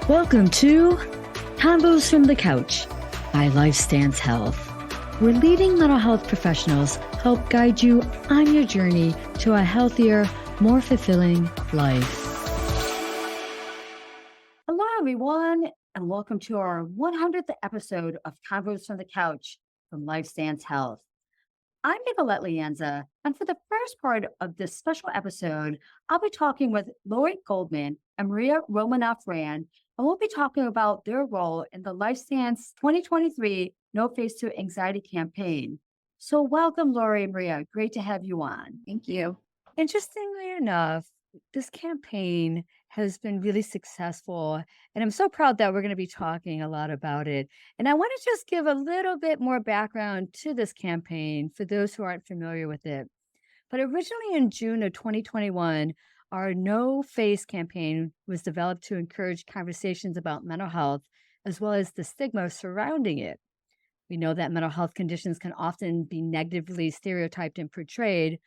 Welcome to Combos from the Couch by LifeStance Health, where leading mental health professionals help guide you on your journey to a healthier, more fulfilling life. Hello, everyone, and welcome to our 100th episode of Combos from the Couch from LifeStance Health. I'm Nicolette Lienza, and for the first part of this special episode, I'll be talking with Lori Goldman and Maria Romanoff-Rand, and we'll be talking about their role in the LifeStance 2023 No Face to Anxiety campaign. So welcome, Lori and Maria. Great to have you on. Thank you. Interestingly enough, this campaign has been really successful, and I'm so proud that we're going to be talking a lot about it. And I want to just give a little bit more background to this campaign for those who aren't familiar with it. But originally in June of 2021, our No Face campaign was developed to encourage conversations about mental health as well as the stigma surrounding it. We know that mental health conditions can often be negatively stereotyped and portrayed,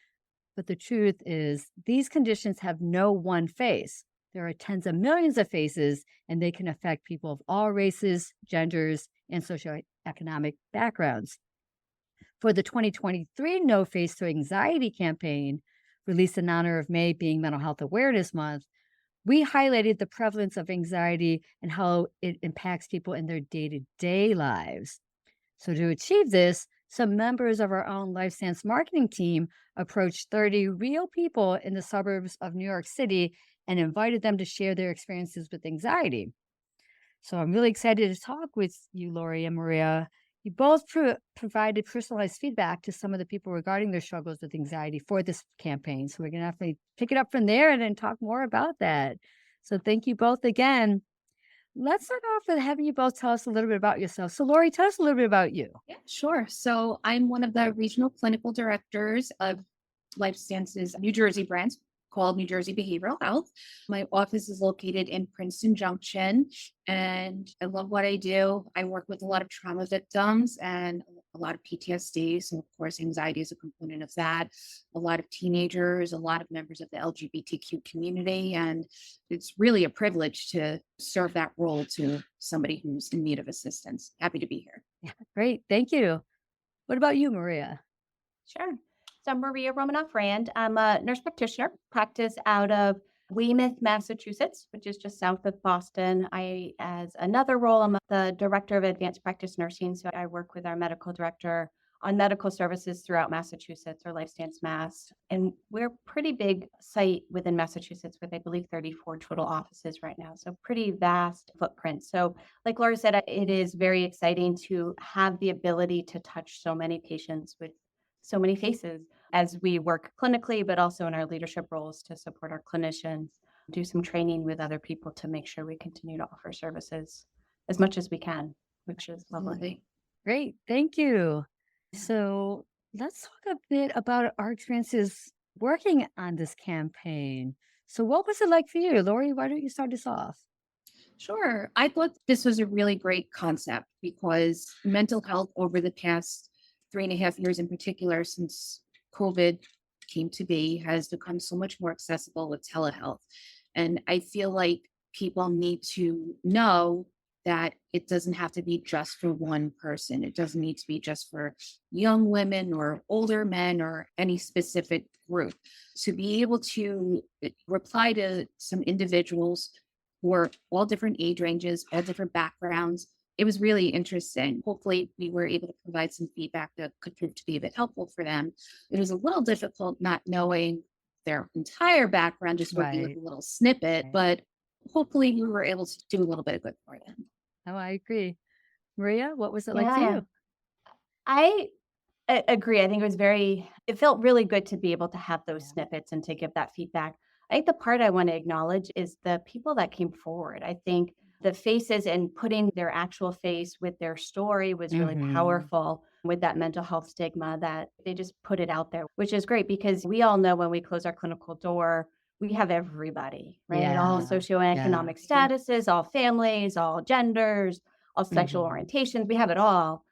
but the truth is, these conditions have no one face. There are tens of millions of faces, and they can affect people of all races, genders, and socioeconomic backgrounds. For the 2023 No Face to Anxiety campaign, released in honor of May being Mental Health Awareness Month, we highlighted the prevalence of anxiety and how it impacts people in their day-to-day lives. So to achieve this, some members of our own LifeStance marketing team approached 30 real people in the suburbs of New York City and invited them to share their experiences with anxiety. So I'm really excited to talk with you, Lori and Maria. You both provided personalized feedback to some of the people regarding their struggles with anxiety for this campaign. So we're going to definitely pick it up from there and then talk more about that. So thank you both again. Let's start off with having you both tell us a little bit about yourself. So, Lori, tell us a little bit about you. Yeah, sure. So I'm one of the regional clinical directors of LifeStance's New Jersey branch called New Jersey Behavioral Health. My office is located in Princeton Junction, and I love what I do. I work with a lot of trauma victims and a lot of PTSD. So, of course, anxiety is a component of that. A lot of teenagers, a lot of members of the LGBTQ community. And it's really a privilege to serve that role to somebody who's in need of assistance. Happy to be here. Yeah, great. Thank you. What about you, Maria? Sure. So I'm Maria Romanoff-Rand. I'm a nurse practitioner, practice out of Weymouth, Massachusetts, which is just south of Boston. As another role, I'm the director of advanced practice nursing. So I work with our medical director on medical services throughout Massachusetts, or LifeStance Mass. And we're a pretty big site within Massachusetts with, I believe, 34 total offices right now. So pretty vast footprint. So like Laura said, it is very exciting to have the ability to touch so many patients with so many faces as we work clinically, but also in our leadership roles to support our clinicians, do some training with other people to make sure we continue to offer services as much as we can, which is lovely. Great. Thank you. So let's talk a bit about our experiences working on this campaign. So what was it like for you? Lori, why don't you start us off? Sure. I thought this was a really great concept because mental health over the past 3.5 years in particular, since COVID came to be, has become so much more accessible with telehealth. And I feel like people need to know that it doesn't have to be just for one person. It doesn't need to be just for young women or older men or any specific group. To be able to reply to some individuals who are all different age ranges, all different backgrounds, it was really interesting. Hopefully, we were able to provide some feedback that could prove to be a bit helpful for them. It was a little difficult not knowing their entire background, just working with a little snippet, but hopefully we were able to do a little bit of good for them. Oh, I agree. Maria, what was it like for you? I agree. I think it felt really good to be able to have those snippets and to give that feedback. I think the part I want to acknowledge is the people that came forward. I think the faces and putting their actual face with their story was really powerful with that mental health stigma that they just put it out there, which is great because we all know when we close our clinical door, we have everybody, right? All socioeconomic statuses, all families, all genders, all sexual orientations. We have it all.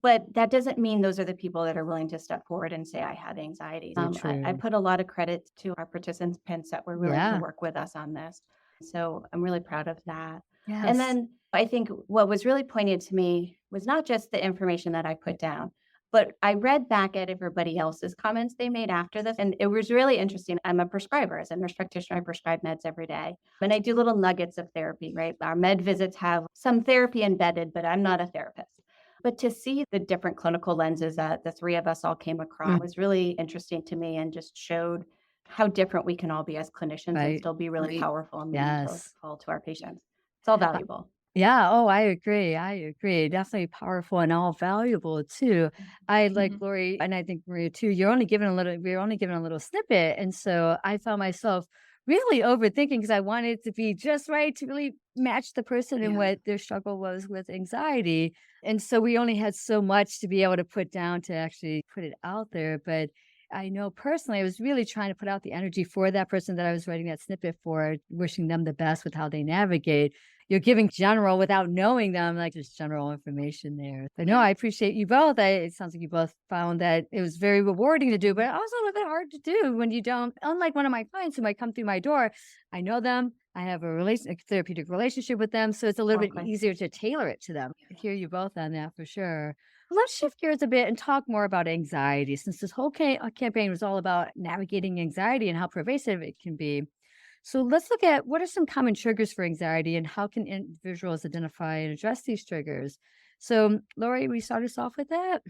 But that doesn't mean those are the people that are willing to step forward and say, I had anxiety. I put a lot of credit to our participants that were willing to work with us on this. So I'm really proud of that. And Yes. then I think what was really poignant to me was not just the information that I put down, but I read back at everybody else's comments they made after this. And it was really interesting. I'm a prescriber. As a nurse practitioner, I prescribe meds every day. And I do little nuggets of therapy, right? Our med visits have some therapy embedded, but I'm not a therapist. But to see the different clinical lenses that the three of us all came across Mm, was really interesting to me and just showed how different we can all be as clinicians and right. still be really Right. powerful and meaningful Yes. to our patients. It's all valuable. Yeah, oh, I agree, I agree. Definitely powerful and all valuable too. I like Mhm. Lori, and I think Maria too, we're only given a little snippet. And so I found myself really overthinking because I wanted it to be just right to really match the person and Yeah. what their struggle was with anxiety. And so we only had so much to be able to put down to actually put it out there. But I know personally, I was really trying to put out the energy for that person that I was writing that snippet for, wishing them the best with how they navigate. You're giving general without knowing them, like, just general information there. But no, Yeah. I appreciate you both. It sounds like you both found that it was very rewarding to do, but also a little bit hard to do when you don't. Unlike one of my clients who might come through my door, I know them. I have a therapeutic relationship with them, so it's a little bit Exactly. easier to tailor it to them. I Yeah. hear you both on that for sure. Let's shift gears a bit and talk more about anxiety, since this whole campaign was all about navigating anxiety and how pervasive it can be. So let's look at what are some common triggers for anxiety and how can individuals identify and address these triggers? So, Lori, we start us off with that.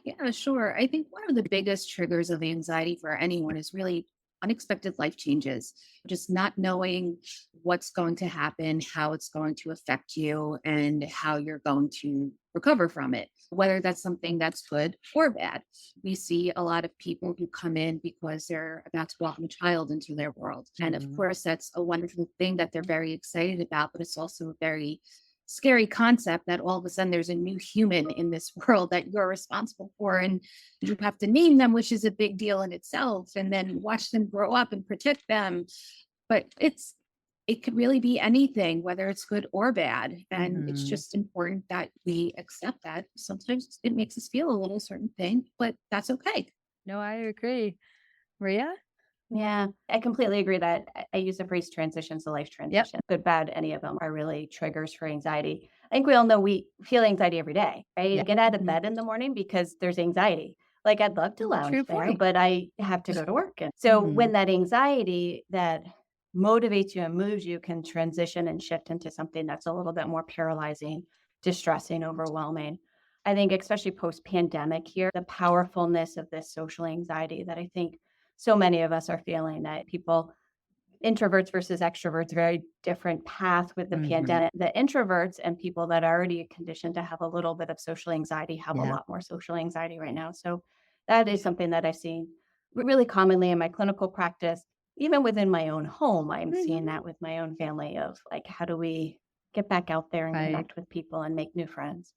Yeah, sure. I think one of the biggest triggers of anxiety for anyone is really unexpected life changes, just not knowing what's going to happen, how it's going to affect you, and how you're going to recover from it, whether that's something that's good or bad. We see a lot of people who come in because they're about to welcome a child into their world. And of Mhm. course, that's a wonderful thing that they're very excited about, but it's also a very scary concept that all of a sudden there's a new human in this world that you're responsible for and you have to name them, which is a big deal in itself, and then watch them grow up and protect them. But it could really be anything, whether it's good or bad, and it's Mhm. just important that we accept that sometimes it makes us feel a little certain thing, but that's okay. No, I agree. Maria? Yeah, I completely agree that I use the phrase transitions to life Yep. transition. Good, bad, any of them are really triggers for anxiety. I think we all know we feel anxiety every day, right? Yeah. I get out of Mhm. bed in the morning because there's anxiety. Like I'd love to True lounge there, point. but I have to go to work. And so Mhm. when that anxiety that motivates you and moves you can transition and shift into something that's a little bit more paralyzing, distressing, overwhelming. I think especially post pandemic here, the powerfulness of this social anxiety that I think so many of us are feeling that people introverts versus extroverts, very different path with the Mhm. pandemic. The introverts and people that are already conditioned to have a little bit of social anxiety have a Yeah. lot more social anxiety right now. So that is something that I've seen really commonly in my clinical practice. Even within my own home, I'm seeing Mhm. that with my own family of like, how do we get back out there and Right. connect with people and make new friends?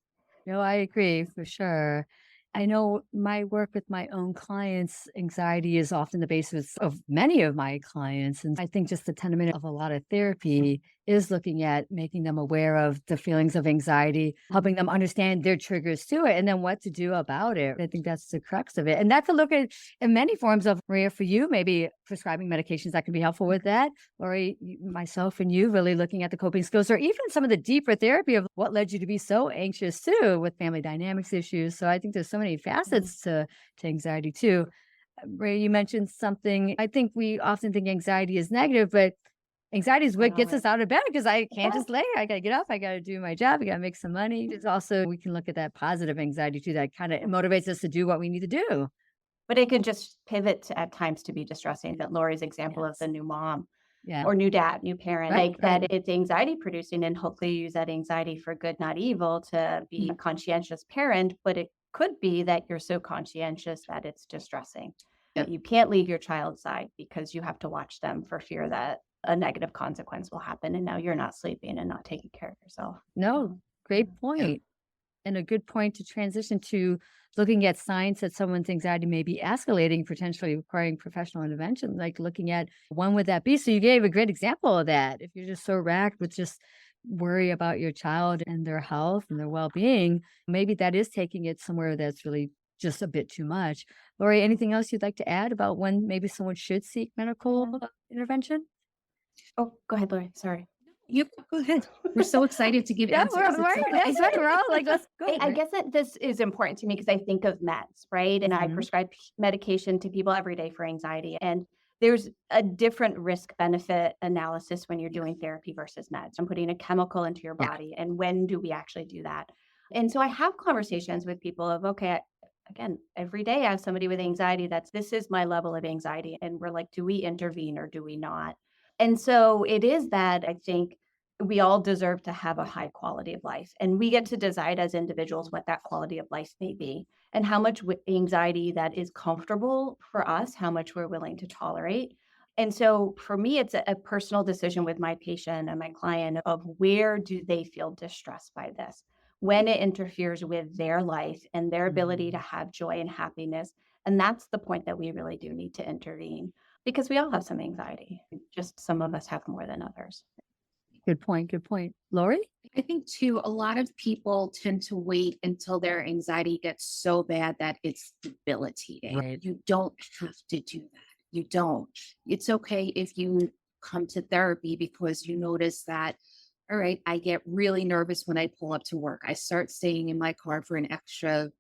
No, I agree for sure. I know my work with my own clients, anxiety is often the basis of many of my clients. And I think just the tenement of a lot of therapy is looking at making them aware of the feelings of anxiety, helping them understand their triggers to it, and then what to do about it. I think that's the crux of it. And that could look at in many forms of Maria for you, maybe prescribing medications that can be helpful with that or myself and you really looking at the coping skills or even some of the deeper therapy of what led you to be so anxious too with family dynamics issues. So I think there's so many Mhm. facets to anxiety too. Ray, you mentioned something. I think we often think anxiety is negative, but anxiety is what Not gets us always. out of bed because I can't Yeah. just lay here. I gotta get up. I gotta do my job. I gotta make some money. There's also we can look at that positive anxiety too. That kind of motivates us to do what we need to do. But it can just pivot at times to be distressing. That Lori's example of the Yes. new mom Yeah. or new dad, new parent, Right. like Right. that it's anxiety producing and hopefully you use that anxiety for good, not evil to be a Mhm. conscientious parent. But it could be that you're so conscientious that it's distressing, that Yep. you can't leave your child's side because you have to watch them for fear that a negative consequence will happen. And now you're not sleeping and not taking care of yourself. No, great Yeah. point. And a good point to transition to looking at signs that someone's anxiety may be escalating, potentially requiring professional intervention, like looking at when would that be? So you gave a great example of that. If you're just so racked with just worry about your child and their health and their well-being, maybe that is taking it somewhere that's really just a bit too much. Lori, anything else you'd like to add about when maybe someone should seek medical intervention? Oh, go ahead, Lori. Sorry. You go ahead. We're so excited to give Yeah, answers. It's right. so That's right. We're all like, let's go. I guess that this is important to me because I think of meds, right? And I Mhm. prescribe medication to people every day for anxiety. And there's a different risk benefit analysis when you're Yeah. doing therapy versus meds. I'm putting a chemical into your Yeah. body. And when do we actually do that? And so I have conversations with people of, okay, again, every day I have somebody with anxiety this is my level of anxiety. And we're like, do we intervene or do we not? And so it is that I think we all deserve to have a high quality of life. And we get to decide as individuals what that quality of life may be and how much anxiety that is comfortable for us, how much we're willing to tolerate. And so for me, it's a personal decision with my patient and my client of where do they feel distressed by this? When it interferes with their life and their ability to Mhm. have joy and happiness. And that's the point that we really do need to intervene because we all have some anxiety. Just some of us have more than others. Good point. Good point. Lori? I think too, a lot of people tend to wait until their anxiety gets so bad that it's debilitating. Right. You don't have to do that. You don't. It's okay if you come to therapy because you notice that, all right, I get really nervous when I pull up to work. I start staying in my car for an extra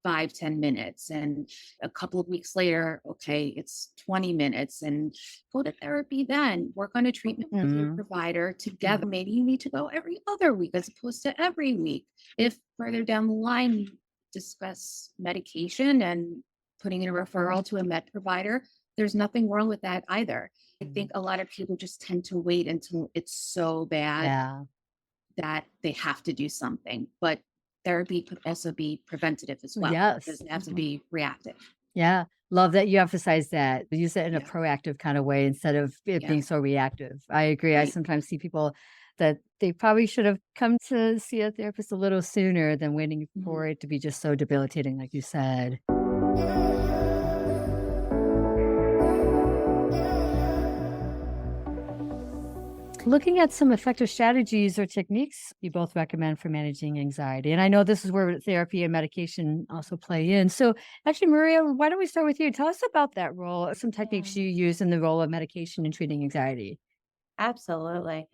5, 10 minutes. And a couple of weeks later, okay, it's 20 minutes and go to therapy then. Work on a treatment with your Mhm. provider together. Maybe you need to go every other week as opposed to every week. If further down the line you discuss medication and putting in a referral to a med provider, there's nothing wrong with that either. I think a lot of people just tend to wait until it's so bad Yeah. that they have to do something. But therapy could also be preventative as well. It Yes. doesn't have to Mhm. be reactive. Yeah. Love that you emphasize that. Use it in a Yeah. proactive kind of way instead of it Yeah. being so reactive. I agree. I Right. sometimes see people that they probably should have come to see a therapist a little sooner than waiting Mhm. for it to be just so debilitating, like you said. Looking at some effective strategies or techniques you both recommend for managing anxiety. And I know this is where therapy and medication also play in. So, actually, Maria, why don't we start with you? Tell us about that role, some techniques Yeah. you use in the role of medication in treating anxiety. Absolutely.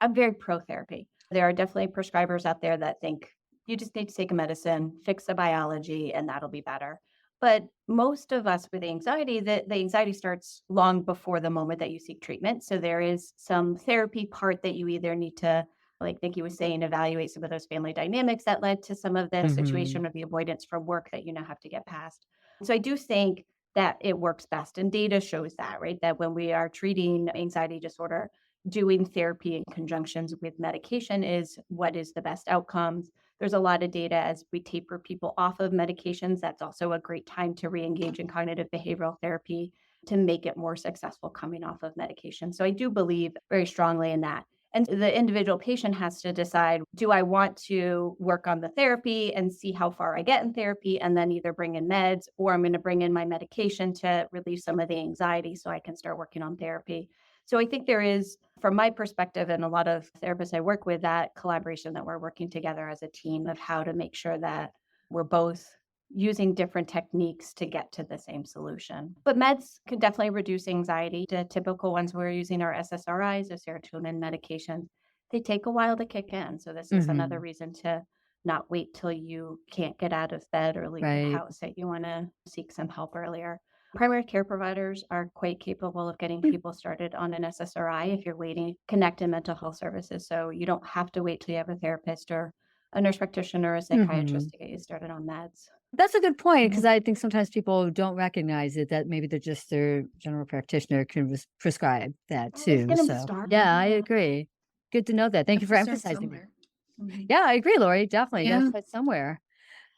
I'm very pro therapy. There are definitely prescribers out there that think you just need to take a medicine, fix the biology, and that'll be better. But most of us with anxiety, the anxiety starts long before the moment that you seek treatment. So there is some therapy part that you either need to, like Nikki was saying, evaluate some of those family dynamics that led to some of the Hmm. situation of the avoidance from work that you now have to get past. So I do think that it works best. And data shows that, right? That when we are treating anxiety disorder, doing therapy in conjunctions with medication is what is the best outcomes. There's a lot of data as we taper people off of medications. That's also a great time to re-engage in cognitive behavioral therapy to make it more successful coming off of medication. So I do believe very strongly in that. And the individual patient has to decide, do I want to work on the therapy and see how far I get in therapy and then either bring in meds, or I'm going to bring in my medication to relieve some of the anxiety so I can start working on therapy. So I think there is, from my perspective and a lot of therapists I work with, that collaboration that we're working together as a team of how to make sure that we're both using different techniques to get to the same solution. But meds can definitely reduce anxiety. The typical ones we're using are SSRIs, or serotonin medications. They take a while to kick in. So this is another Hmm. reason to not wait till you can't get out of bed or leave the Right. house that you want to seek some help earlier. Primary care providers are quite capable of getting people started on an SSRI if you're waiting, connect in mental health services. So you don't have to wait till you have a therapist or a nurse practitioner or a Hmm. psychiatrist to get you started on meds. That's a good point because Mhm. I think sometimes people don't recognize it that maybe they're just their general practitioner can prescribe that Always too. get them So, started. yeah, I Yeah. agree. Good to know that. Thank Have you for to start emphasizing that. somewhere. Mhm. Yeah, I agree, Lori. Definitely. Got to Yeah. start somewhere.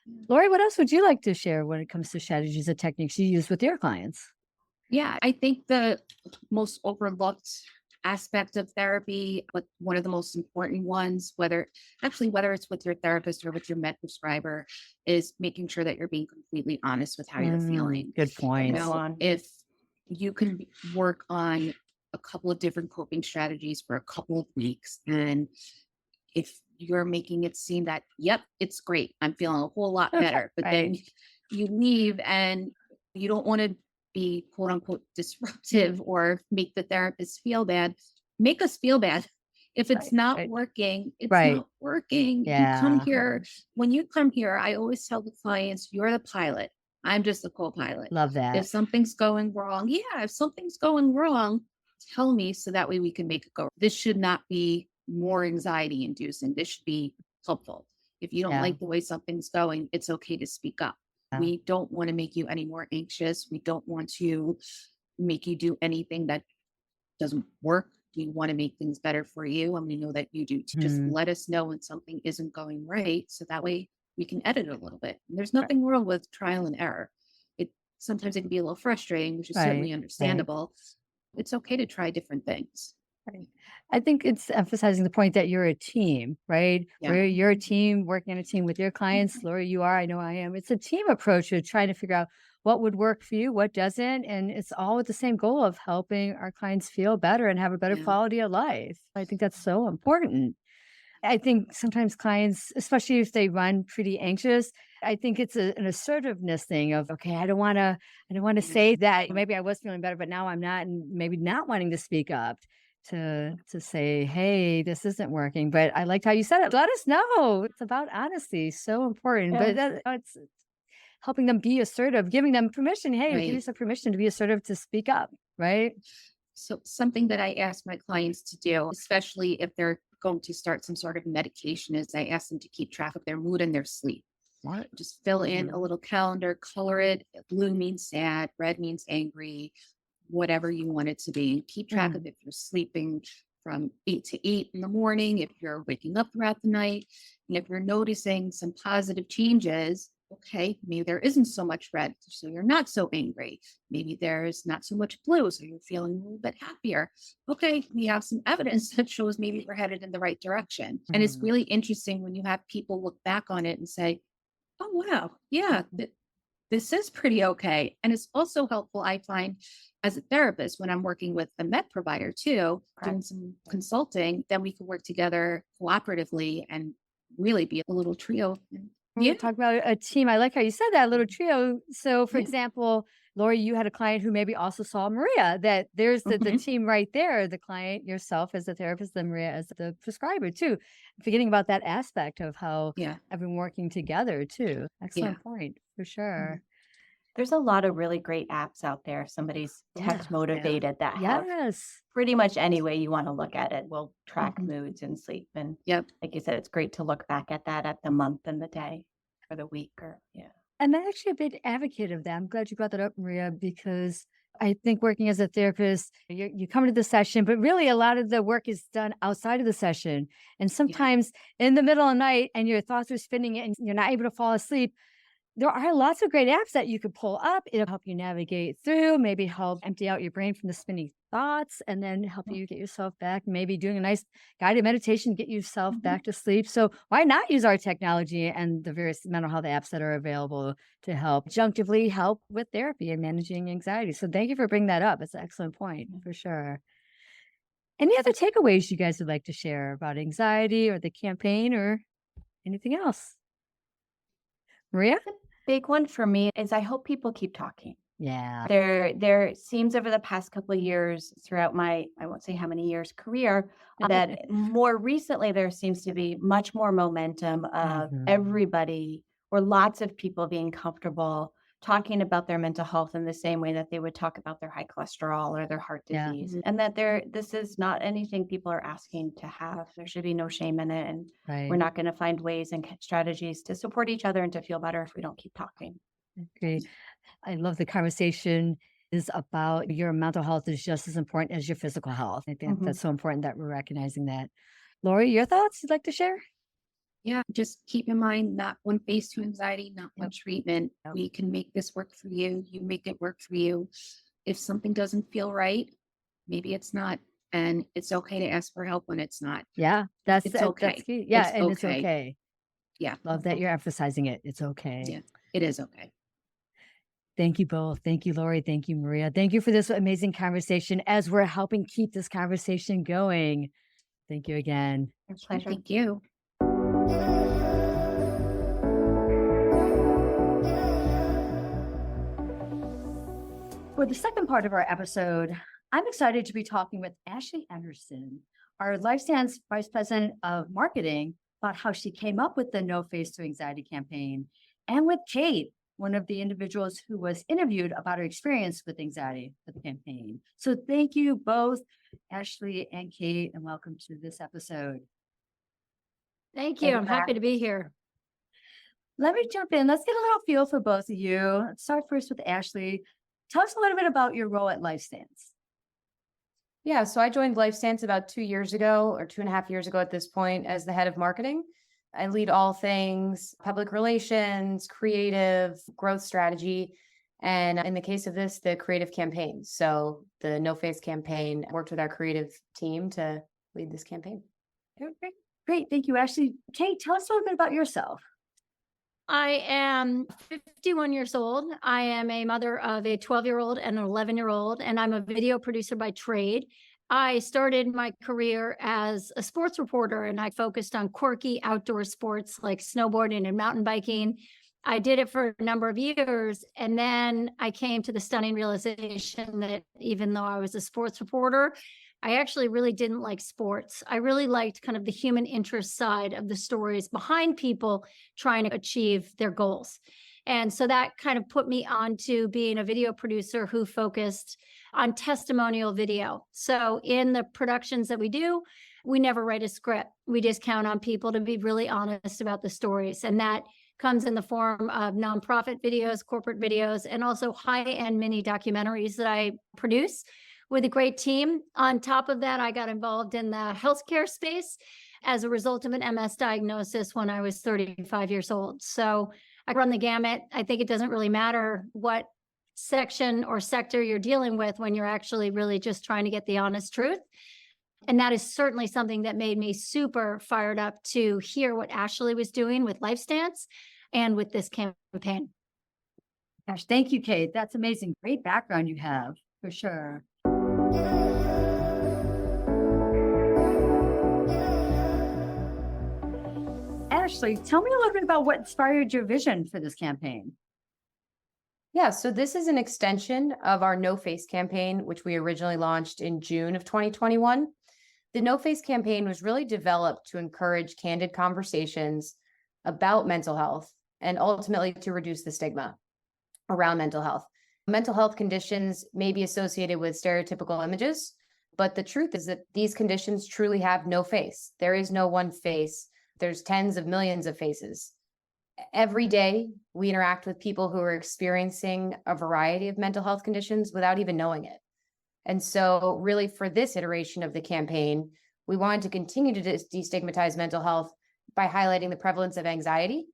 Yeah. Lori, what else would you like to share when it comes to strategies or techniques you use with your clients? Yeah, I think the most overlooked aspect of therapy, but one of the most important ones, whether it's with your therapist or with your med prescriber, is making sure that you're being completely honest with how you're feeling. Good You point. Go know, on. if you can work on a couple of different coping strategies for a couple of weeks, and if you're making it seem that, yep, it's great, I'm feeling a whole lot better, but Right. then you leave and you don't want to be quote unquote disruptive or make the therapist feel bad, make us feel bad. If it's Right, not right, working, it's right. not working. You come Yeah. here. When you come here, I always tell the clients, you're the pilot. I'm just the co-pilot. Love If that. something's going wrong, yeah, if something's going wrong, tell me so that way we can make it go. This should not be more anxiety inducing. This should be helpful. If you don't Yeah. like the way something's going, it's okay to speak up. Yeah. We don't want to make you any more anxious. We don't want to make you do anything that doesn't work. We want to make things better for you. And we know that you do. Just Mhm. let us know when something isn't going right. So that way we can edit it a little bit. And there's Right, nothing wrong with trial and error. It sometimes it can be a little frustrating, which is right, certainly right. understandable. It's okay to try different things. Right. I think it's emphasizing the point that you're a team, right? Yeah. Where you're a team working on a team with your clients. Laura, you are, I know I am. It's a team approach to trying to figure out what would work for you, what doesn't. And it's all with the same goal of helping our clients feel better and have a better Yeah. quality of life. I think that's so important. I think sometimes clients, especially if they run pretty anxious, I think it's an assertiveness thing of, okay, I don't want to Yeah. say that maybe I was feeling better, but now I'm not, and maybe not wanting to speak up to say, hey, this isn't working. But I liked how you said it. Let us know. It's about honesty, so important. Yeah. But it's helping them be assertive, giving them permission. Hey, give Right. yourself permission to be assertive, to speak up, right? So something that I ask my clients to do, especially if they're going to start some sort of medication, is I ask them to keep track of their mood and their sleep. What? Just fill in a little calendar, color it. Blue means sad, red means angry, whatever you want it to be. Keep track of Mm. if you're sleeping from 8 to 8 in the morning, if you're waking up throughout the night, and if you're noticing some positive changes. Okay, maybe there isn't so much red, so you're not so angry. Maybe there's not so much blue, so you're feeling a little bit happier. Okay, we have some evidence that shows maybe we're headed in the right direction. And it's Mm. really interesting when you have people look back on it and say, oh, wow. Yeah, this is pretty okay. And it's also helpful, I find, as a therapist when I'm working with a med provider too, Okay. doing some consulting, then we can work together cooperatively and really be a little trio. When Yeah, we talk about a team, I like how you said that little trio. So, for yeah. example, Lori, you had a client who maybe also saw Maria, that there's the Mhm. team right there, the client, yourself as the therapist, then Maria as the prescriber, too. Forgetting about that aspect of how Yeah, everyone working together, too. yeah. Excellent point, for Mhm. sure. There's a lot of really great apps out there. If somebody's Yeah. tech Yeah. motivated that have Yes. pretty much any way you want to look at it will track Mhm. moods and sleep. And Yep. like you said, it's great to look back at that at the month and the day or the week or yeah. I'm actually a big advocate of that. I'm glad you brought that up, Maria, because I think working as a therapist, you come to the session, but really a lot of the work is done outside of the session. And Yeah. sometimes in the middle of the night and your thoughts are spinning and you're not able to fall asleep, there are lots of great apps that you could pull up. It'll help you navigate through, maybe help empty out your brain from the spinning thoughts, and then help you get yourself back. Maybe doing a nice guided meditation, get yourself Mhm. back to sleep. So, why not use our technology and the various mental health apps that are available to help adjunctively help with therapy and managing anxiety? So, thank you for bringing that up. It's an excellent point for sure. Any other takeaways you guys would like to share about anxiety or the campaign or anything else? Maria? The big one for me is I hope people keep talking. Yeah. There seems over the past couple of years throughout my, I won't say how many years career, that more recently there seems to be much more momentum of Mhm. everybody or lots of people being comfortable talking about their mental health in the same way that they would talk about their high cholesterol or their heart Yeah. disease. And that this is not anything people are asking to have. There should be no shame in it. And we're Right. not going to find ways and strategies to support each other and to feel better if we don't keep talking. Agree. I love the conversation is about your mental health is just as important as your physical health. I think Mhm. that's so important that we're recognizing that. Lori, your thoughts you'd like to share? Yeah, just keep in mind not one face to anxiety, not one Yep. treatment. Yep. We can make this work for you. You make it work for you. If something doesn't feel right, maybe it's not. And it's okay to ask for help when it's not. Yeah, It's that's okay. key. Yeah, It's and it's okay. okay. Yeah. Love that you're emphasizing it. It's okay. Yeah. It is okay. Thank you both. Thank you, Lori. Thank you, Maria. Thank you for this amazing conversation as we're helping keep this conversation going. Thank you again. Our Sure. pleasure. Thank you. For the second part of our episode, I'm excited to be talking with Ashley Anderson, our LifeStance Vice President of Marketing, about how she came up with the No Face to Anxiety campaign, and with Kate, one of the individuals who was interviewed about her experience with anxiety for the campaign. So thank you both, Ashley and Kate, and welcome to this episode. Thank you. I'm happy to be here. Let me jump in. Let's get a little feel for both of you. Let's start first with Ashley. Tell us a little bit about your role at LifeStance. Yeah, so I joined LifeStance about 2 years ago, or 2.5 years ago at this point, as the head of marketing. I lead all things public relations, creative, growth strategy, and in the case of this, the creative campaign. So the No Face campaign, worked with our creative team to lead this campaign. Okay, great. Thank you, Ashley. Kate, tell us a little bit about yourself. I am 51 years old. I am a mother of a 12-year-old and an 11-year-old, and I'm a video producer by trade. I started my career as a sports reporter, and I focused on quirky outdoor sports like snowboarding and mountain biking. I did it for a number of years, and then I came to the stunning realization that even though I was a sports reporter, I actually really didn't like sports. I really liked kind of the human interest side of the stories behind people trying to achieve their goals. And so that kind of put me on to being a video producer who focused on testimonial video. So in the productions that we do, we never write a script. We just count on people to be really honest about the stories. And that comes in the form of nonprofit videos, corporate videos, and also high-end mini documentaries that I produce with a great team. On top of that, I got involved in the healthcare space as a result of an MS diagnosis when I was 35 years old. So I run the gamut. I think it doesn't really matter what section or sector you're dealing with when you're actually really just trying to get the honest truth. And that is certainly something that made me super fired up to hear what Ashley was doing with LifeStance and with this campaign. Gosh, thank you, Kate. That's amazing. Great background you have, for sure. Ashley, tell me a little bit about what inspired your vision for this campaign. Yeah, so this is an extension of our No Face campaign, which we originally launched in June of 2021. The No Face campaign was really developed to encourage candid conversations about mental health and ultimately to reduce the stigma around mental health. Mental health conditions may be associated with stereotypical images, but the truth is that these conditions truly have no face. There is no one face. There's tens of millions of faces. Every day, we interact with people who are experiencing a variety of mental health conditions without even knowing it. And so really for this iteration of the campaign, we wanted to continue to destigmatize mental health by highlighting the prevalence of anxiety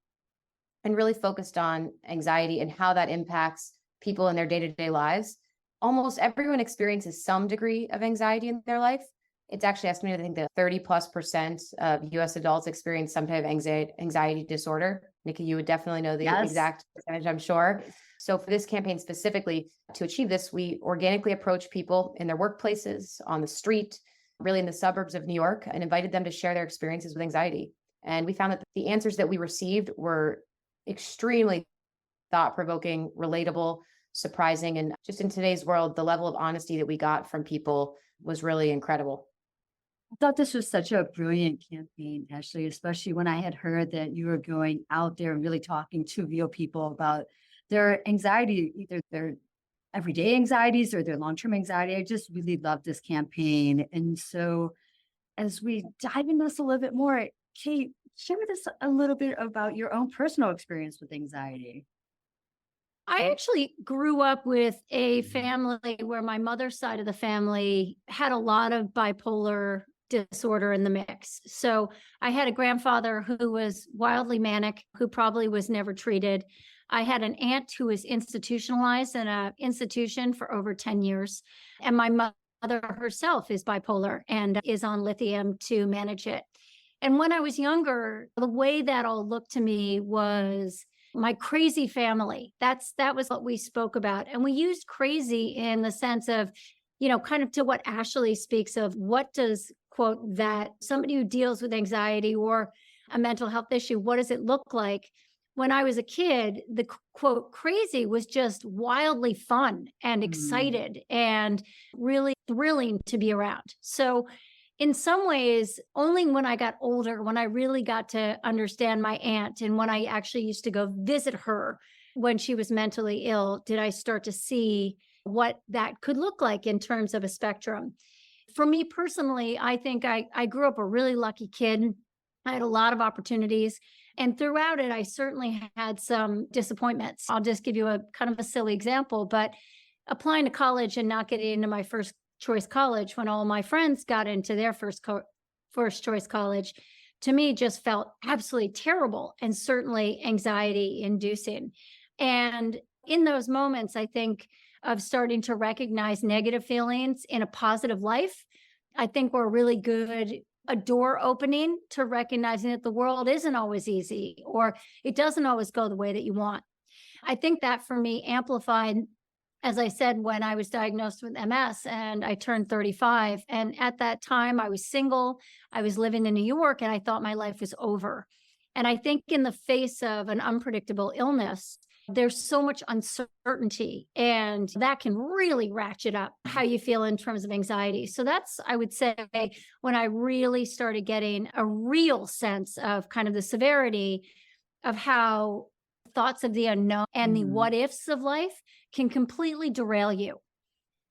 and really focused on anxiety and how that impacts people in their day-to-day lives. Almost everyone experiences some degree of anxiety in their life. It's actually estimated, I think, that 30+% of US adults experience some type of anxiety disorder. Nikki, you would definitely know the exact percentage, I'm sure. So for this campaign specifically, to achieve this, we organically approached people in their workplaces, on the street, really in the suburbs of New York, and invited them to share their experiences with anxiety. And we found that the answers that we received were extremely thought-provoking, relatable, surprising, and just in today's world, the level of honesty that we got from people was really incredible. I thought this was such a brilliant campaign, Ashley, especially when I had heard that you were going out there and really talking to real people about their anxiety, either their everyday anxieties or their long-term anxiety. I just really loved this campaign. And so as we dive into this a little bit more, Kate, share with us a little bit about your own personal experience with anxiety. I actually grew up with a family where my mother's side of the family had a lot of bipolar disorder in the mix. So I had a grandfather who was wildly manic, who probably was never treated. I had an aunt who was institutionalized in an institution for over 10 years. And my mother herself is bipolar and is on lithium to manage it. And when I was younger, the way that all looked to me was my crazy family. That was what we spoke about. And we used crazy in the sense of, kind of to what Ashley speaks of, what does, quote, that somebody who deals with anxiety or a mental health issue, what does it look like? When I was a kid, the quote crazy was just wildly fun and excited and really thrilling to be around. So in some ways, only when I got older, when I really got to understand my aunt, and when I actually used to go visit her when she was mentally ill, did I start to see what that could look like in terms of a spectrum. For me personally, I think I grew up a really lucky kid. I had a lot of opportunities. And throughout it, I certainly had some disappointments. I'll just give you a kind of a silly example, but applying to college and not getting into my first choice college when all my friends got into their first choice college, to me just felt absolutely terrible and certainly anxiety inducing. And in those moments, I think of starting to recognize negative feelings in a positive life, I think we're really good a door opening to recognizing that the world isn't always easy or it doesn't always go the way that you want. I think that for me amplified, as I said, when I was diagnosed with MS and I turned 35. And at that time, I was single, I was living in New York, and I thought my life was over. And I think in the face of an unpredictable illness, there's so much uncertainty, and that can really ratchet up how you feel in terms of anxiety. So that's, I would say, when I really started getting a real sense of kind of the severity of how thoughts of the unknown and the Mhm. what ifs of life can completely derail you.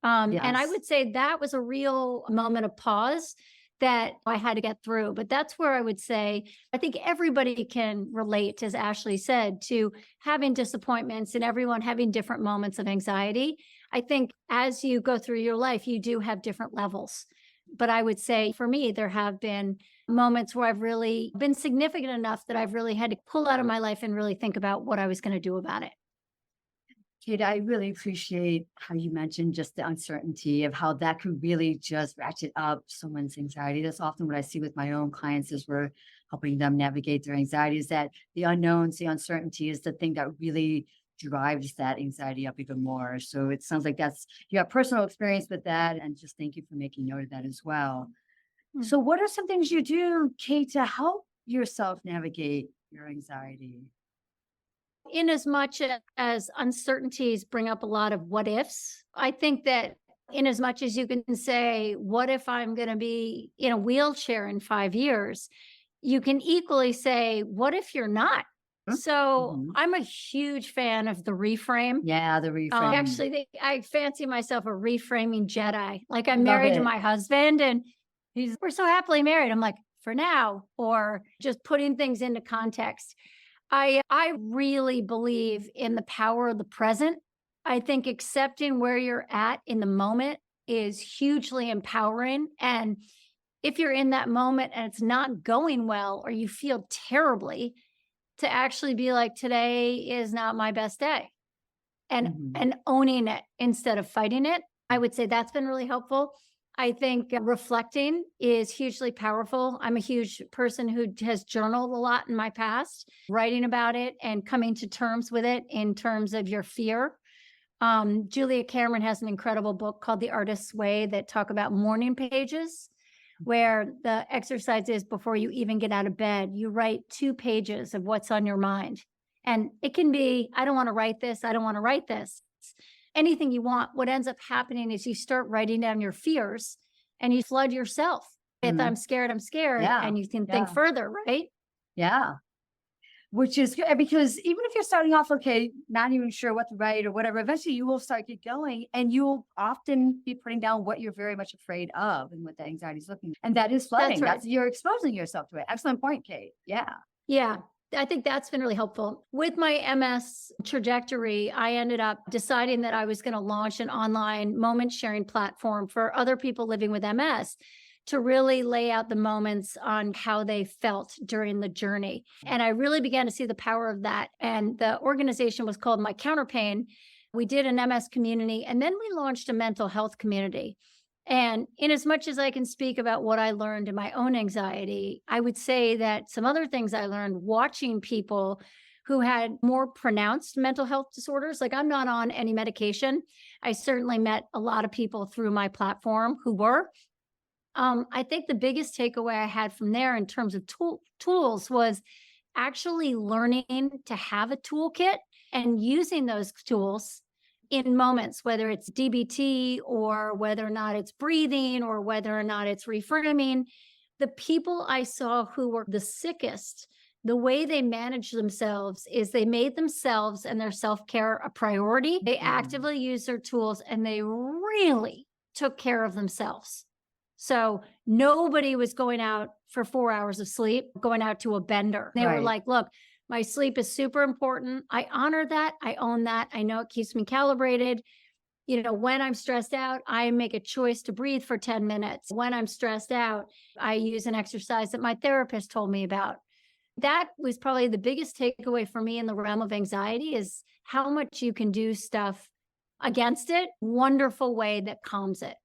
And I Yes. would say that was a real moment of pause that I had to get through. But that's where I would say I think everybody can relate, as Ashley said, to having disappointments and everyone having different moments of anxiety. I think as you go through your life, you do have different levels. But I would say for me, there have been moments where I've really been significant enough that I've really had to pull out of my life and really think about what I was going to do about it. Kate, I really appreciate how you mentioned just the uncertainty of how that could really just ratchet up someone's anxiety. That's often what I see with my own clients as we're helping them navigate their anxiety is that the unknowns, the uncertainty is the thing that really drives that anxiety up even more. So it sounds like that's you have personal experience with that. And just thank you for making note of that as well. Hmm. So what are some things you do, Kate, to help yourself navigate your anxiety? In as much as uncertainties bring up a lot of what ifs, I think that in as much as you can say, what if I'm going to be in a wheelchair in 5 years? You can equally say, what if you're not? So Mhm. I'm a huge fan of the reframe. Yeah, the reframe. Actually, I fancy myself a reframing Jedi. Like I'm Love married to it. my husband and we're so happily married. I'm like, for now, or just putting things into context. I really believe in the power of the present. I think accepting where you're at in the moment is hugely empowering. And if you're in that moment and it's not going well or you feel terribly, to actually be like, today is not my best day and Mhm. and owning it instead of fighting it. I would say that's been really helpful. I think reflecting is hugely powerful. I'm a huge person who has journaled a lot in my past, writing about it and coming to terms with it in terms of your fear. Julia Cameron has an incredible book called The Artist's Way that talk about morning pages, where the exercise is before you even get out of bed, you write 2 pages of what's on your mind. And it can be, I don't want to write this. I don't want to write this. Anything you want. What ends up happening is you start writing down your fears and you flood yourself with Mhm. I'm scared. Yeah, And you can think yeah, further, right? yeah. Which is good because even if you're starting off, okay, not even sure what to write or whatever, eventually you will start get going and you'll often be putting down what you're very much afraid of and what the anxiety is looking. And that is That's flooding. right. That's you're exposing yourself to it. Excellent point, Kate. Yeah. Yeah, I think that's been really helpful. With my MS trajectory, I ended up deciding that I was going to launch an online moment sharing platform for other people living with MS to really lay out the moments on how they felt during the journey. And I really began to see the power of that. And the organization was called My Counterpain. We did an MS community, and then we launched a mental health community. And in as much as I can speak about what I learned in my own anxiety, I would say that some other things I learned watching people who had more pronounced mental health disorders, like I'm not on any medication. I certainly met a lot of people through my platform who were. I think the biggest takeaway I had from there in terms of tools was actually learning to have a toolkit and using those tools in moments, whether it's DBT or whether or not it's breathing or whether or not it's reframing, the people I saw who were the sickest, the way they managed themselves is they made themselves and their self-care a priority. They actively used their tools and they really took care of themselves. So nobody was going out for 4 hours of sleep, going out to a bender. They were Right. like, look, my sleep is super important. I honor that. I own that. I know it keeps me calibrated. You know, when I'm stressed out, I make a choice to breathe for 10 minutes. When I'm stressed out, I use an exercise that my therapist told me about. That was probably the biggest takeaway for me in the realm of anxiety is how much you can do stuff against it. Wonderful way that calms it.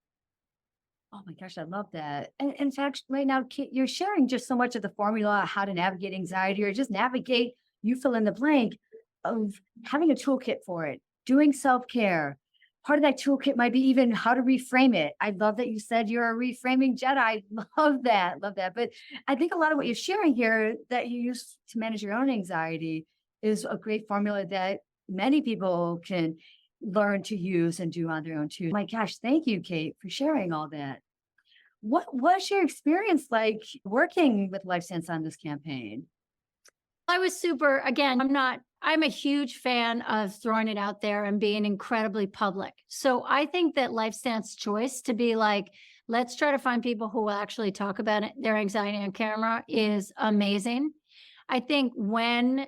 Oh my gosh, I love that. And in fact, right now, you're sharing just so much of the formula, how to navigate anxiety or just navigate, you fill in the blank of having a toolkit for it, doing self care. Part of that toolkit might be even how to reframe it. I love that you said you're a reframing Jedi. Love that. Love that. But I think a lot of what you're sharing here that you use to manage your own anxiety is a great formula that many people can learn to use and do on their own too. My gosh, thank you, Kate, for sharing all that. What was your experience like working with LifeStance on this campaign? I was super, again, I'm a huge fan of throwing it out there and being incredibly public. So I think that LifeStance choice to be like, let's try to find people who will actually talk about it, their anxiety on camera is amazing. I think when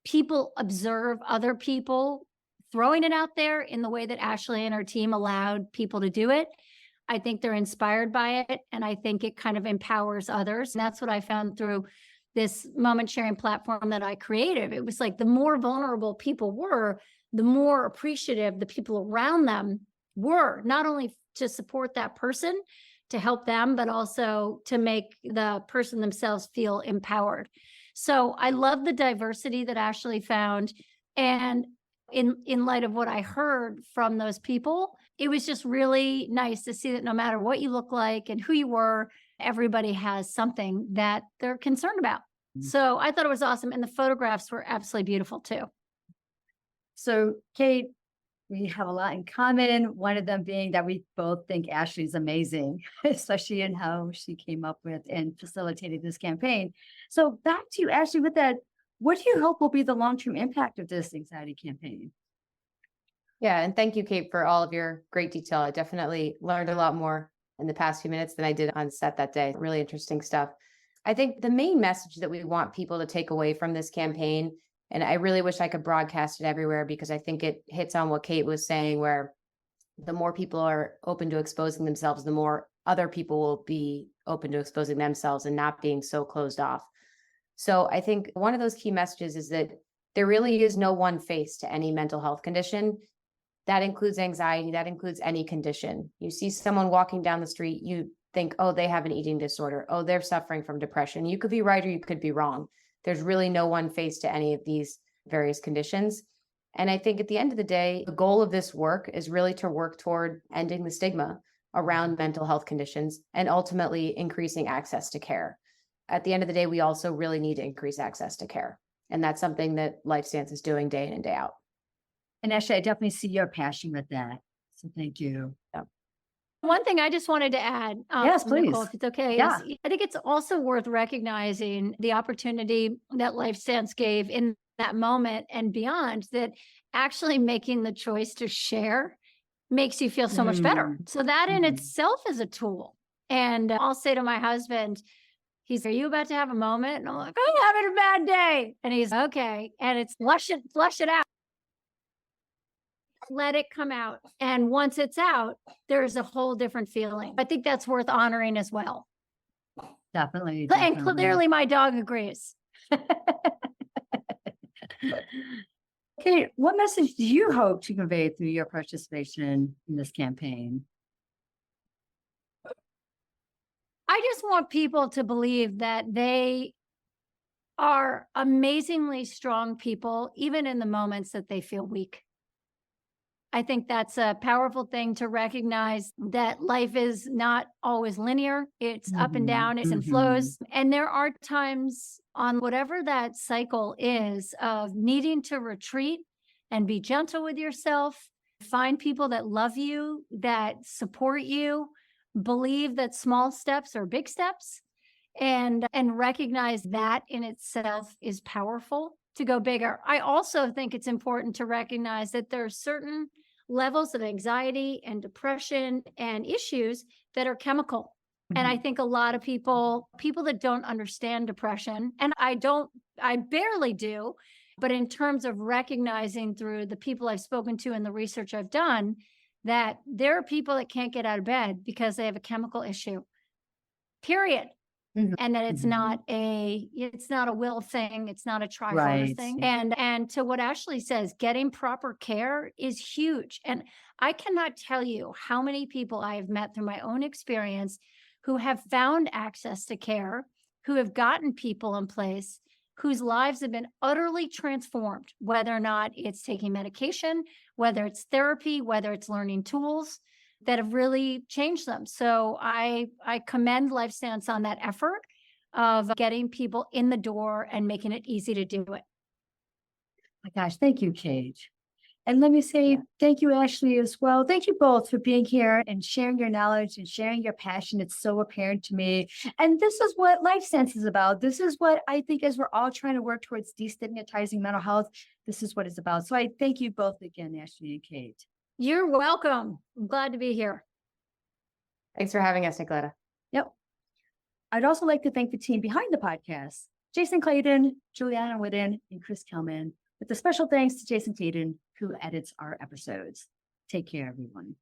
people observe other people throwing it out there in the way that Ashley and her team allowed people to do it, I think they're inspired by it. And I think it kind of empowers others. And that's what I found through this moment sharing platform that I created. It was like the more vulnerable people were, the more appreciative the people around them were, not only to support that person, to help them, but also to make the person themselves feel empowered. So I love the diversity that Ashley found. And in light of what I heard from those people, it was just really nice to see that no matter what you look like and who you were, everybody has something that they're concerned about. So I thought it was awesome. And the photographs were absolutely beautiful too. So, Kate, we have a lot in common. One of them being that we both think Ashley's amazing, especially in how she came up with and facilitated this campaign. So, back to you, Ashley, with that, what do you hope will be the long-term impact of this anxiety campaign? Yeah, and thank you, Kate, for all of your great detail. I definitely learned a lot more in the past few minutes than I did on set that day. Really interesting stuff. I think the main message that we want people to take away from this campaign, and I really wish I could broadcast it everywhere because I think it hits on what Kate was saying, where the more people are open to exposing themselves, the more other people will be open to exposing themselves and not being so closed off. So I think one of those key messages is that there really is no one face to any mental health condition. That includes anxiety, that includes any condition. You see someone walking down the street, you think, oh, they have an eating disorder. Oh, they're suffering from depression. You could be right or you could be wrong. There's really no one face to any of these various conditions. And I think at the end of the day, the goal of this work is really to work toward ending the stigma around mental health conditions and ultimately increasing access to care. At the end of the day, we also really need to increase access to care. And that's something that LifeStance is doing day in and day out. And Ashley, I definitely see your passion with that. So, thank you. Yeah. One thing I just wanted to add, Yes, Nicole, please. if it's okay, Yeah. is I think it's also worth recognizing the opportunity that LifeStance gave in that moment and beyond, that actually making the choice to share makes you feel so much better. So that in itself is a tool. And I'll say to my husband, are you about to have a moment? And I'm like, I'm having a bad day. And he's okay. And it's flush it out. Let it come out. And once it's out, there's a whole different feeling. I think that's worth honoring as well. Definitely. And clearly my dog agrees. Okay, what message do you hope to convey through your participation in this campaign? I just want people to believe that they are amazingly strong people, even in the moments that they feel weak. I think that's a powerful thing to recognize, that life is not always linear. It's up and down, it's in flows. And there are times on whatever that cycle is of needing to retreat and be gentle with yourself Find people that love you, that support you, believe that small steps are big steps, and recognize that in itself is powerful to go bigger. I also think it's important to recognize that there are certain levels of anxiety and depression and issues that are chemical. And I think a lot of people that don't understand depression, and I barely do, but in terms of recognizing through the people I've spoken to and the research I've done, that there are people that can't get out of bed because they have a chemical issue, period. Mhm. And that it's Mhm. not a will thing, it's not a try harder Right. thing. And to what Ashley says, getting proper care is huge. And I cannot tell you how many people I have met through my own experience who have found access to care, who have gotten people in place whose lives have been utterly transformed, whether or not it's taking medication, whether it's therapy, whether it's learning tools that have really changed them. So I commend LifeStance on that effort of getting people in the door and making it easy to do it. My gosh, thank you, Cage. And let me say thank you, Ashley, as well. Thank you both for being here and sharing your knowledge and sharing your passion. It's so apparent to me. And this is what LifeSense is about. This is what I think as we're all trying to work towards destigmatizing mental health, this is what it's about. So I thank you both again, Ashley and Kate. You're welcome. I'm glad to be here. Thanks for having us, Nicoletta. Yep. I'd also like to thank the team behind the podcast, Jason Clayton, Juliana Whitten, and Chris Kelman, with a special thanks to Jason Clayton, who edits our episodes. Take care, everyone.